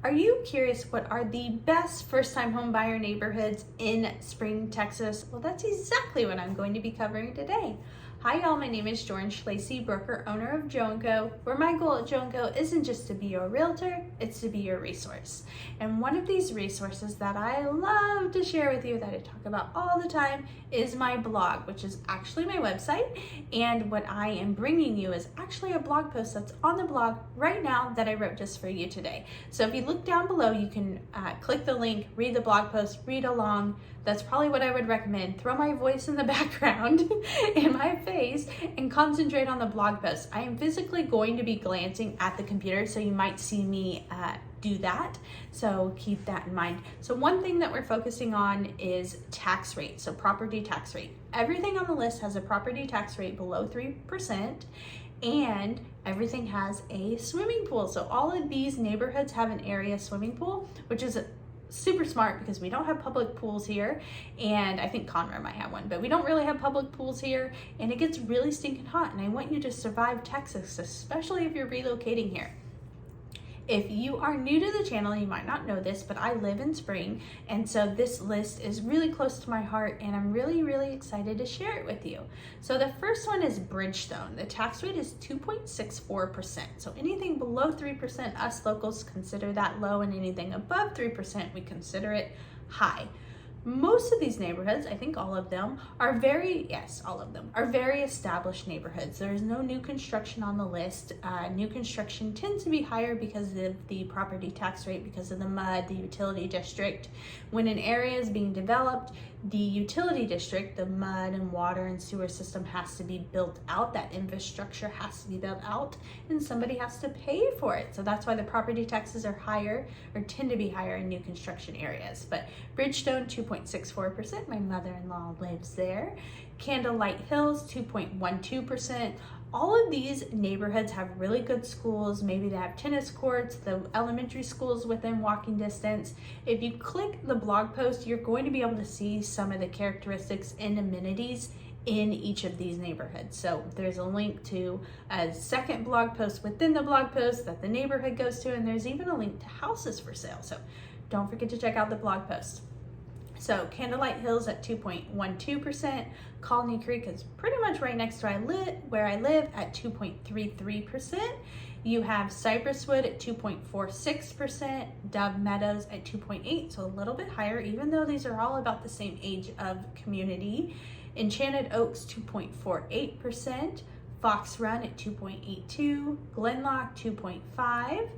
Are you curious what are the best first-time home buyer neighborhoods in Spring, Texas? Well, that's exactly what I'm going to be covering today. Hi y'all, my name is 𝗲𝗟𝗟𝗢𝗡, broker, owner of 𝗲𝗢𝗡𝗚, where my goal at 𝗲𝗢𝗡𝗚 isn't just to be your realtor, it's to be your resource. And one of these resources that I love to share with you, that I talk about all the time, is my blog, which is actually my website. And what I am bringing you is actually a blog post that's on the blog right now that I wrote just for you today. So if you look down below, you can click the link, read the blog post, read along. That's probably what I would recommend. Throw my voice in the background in my face and concentrate on the blog post. I am physically going to be glancing at the computer, so you might see me do that. So keep that in mind. So one thing that we're focusing on is tax rate, so property tax rate. Everything on the list has a property tax rate below 3%, and everything has a swimming pool. So all of these neighborhoods have an area swimming pool, which is super smart because we don't have public pools here, and I think Conroe might have one, but we don't really have public pools here, and it gets really stinking hot, and I want you to survive Texas, especially if you're relocating here. If you are new to the channel, you might not know this, but I live in Spring, and so this list is really close to my heart, and I'm really excited to share it with you. So the first one is Bridgestone. The tax rate is 2.64%. So anything below 3%, us locals consider that low, and anything above 3%, we consider it high. Most of these neighborhoods, I think all of them, are very established neighborhoods. There is no new construction on the list. New construction tends to be higher because of the property tax rate, because of the MUD, the utility district. When an area is being developed, the utility district, the MUD and water and sewer system has to be built out. That infrastructure has to be built out, and somebody has to pay for it. So that's why the property taxes are higher, or tend to be higher in new construction areas. But Bridgestone, 2.64%. My mother-in-law lives there. Candlelight Hills, 2.12%. All of these neighborhoods have really good schools. Maybe they have tennis courts, the elementary schools within walking distance. If you click the blog post, you're going to be able to see some of the characteristics and amenities in each of these neighborhoods. So there's a link to a second blog post within the blog post that the neighborhood goes to, and there's even a link to houses for sale. So don't forget to check out the blog post. So Candlelight Hills at 2.12%. Colony Creek is pretty much right next to where I live at 2.33%. You have Cypresswood at 2.46%, Dove Meadows at 2.8%, so a little bit higher, even though these are all about the same age of community. Enchanted Oaks, 2.48%, Fox Run at 2.82%, Glenlock, 2.5%.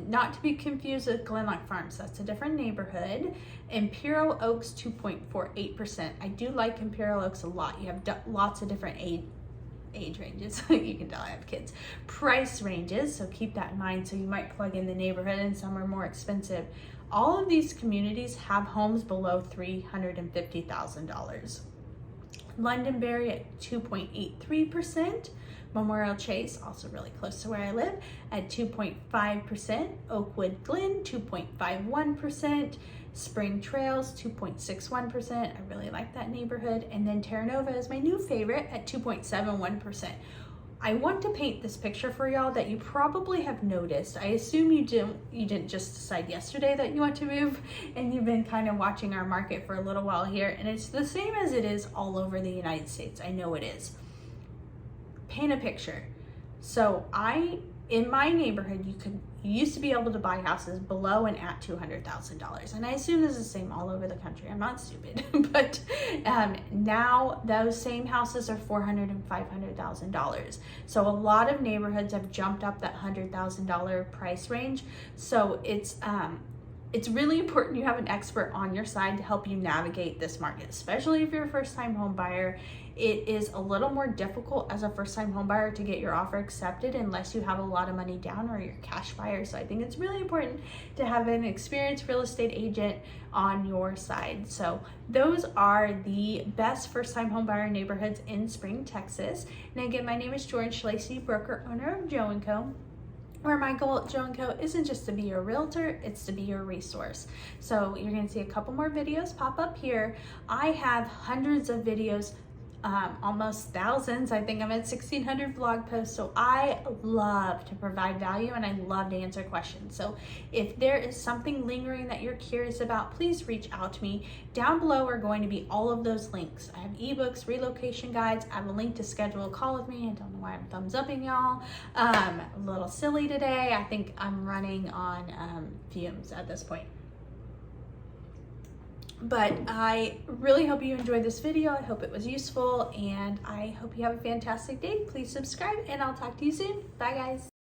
Not to be confused with Glenlock Farms, that's a different neighborhood. Imperial Oaks, 2.48%. I do like Imperial Oaks a lot. You have lots of different age ranges. You can tell I have kids. Price ranges, so keep that in mind. So you might plug in the neighborhood, and some are more expensive. All of these communities have homes below $350,000. Londonderry at 2.83%. Memorial Chase, also really close to where I live, at 2.5%. Oakwood Glen, 2.51%. Spring Trails, 2.61%. I really like that neighborhood. And then Terra Nova is my new favorite at 2.71%. I want to paint this picture for y'all that you probably have noticed. I assume you didn't just decide yesterday that you want to move, and you've been kind of watching our market for a little while here, and it's the same as it is all over the United States. I know it is. Paint a picture. So in my neighborhood, you used to be able to buy houses below and at $200,000, and I assume this is the same all over the country. I'm not stupid, but now those same houses are $400,000 and $500,000. So a lot of neighborhoods have jumped up that $100,000 price range. So it's really important you have an expert on your side to help you navigate this market, especially if you're a first-time home buyer. It is a little more difficult as a first-time home buyer to get your offer accepted unless you have a lot of money down or you're a cash buyer. So I think it's really important to have an experienced real estate agent on your side. So those are the best first-time home buyer neighborhoods in Spring, Texas. And again, my name is 𝗲𝗟𝗟𝗢𝗡, broker, owner of 𝗲𝗢𝗡𝗚, where my goal at 𝗲𝗢𝗡𝗚 isn't just to be your realtor, it's to be your resource. So you're going to see a couple more videos pop up here. I have hundreds of videos almost thousands. I think I'm at 1,600 blog posts. So I love to provide value and I love to answer questions. So if there is something lingering that you're curious about, please reach out to me. Down below are going to be all of those links. I have ebooks, relocation guides. I have a link to schedule a call with me. I don't know why I'm thumbs upping y'all. A little silly today. I think I'm running on fumes at this point. But I really hope you enjoyed this video. I hope it was useful, and I hope you have a fantastic day. Please subscribe, and I'll talk to you soon. Bye, guys.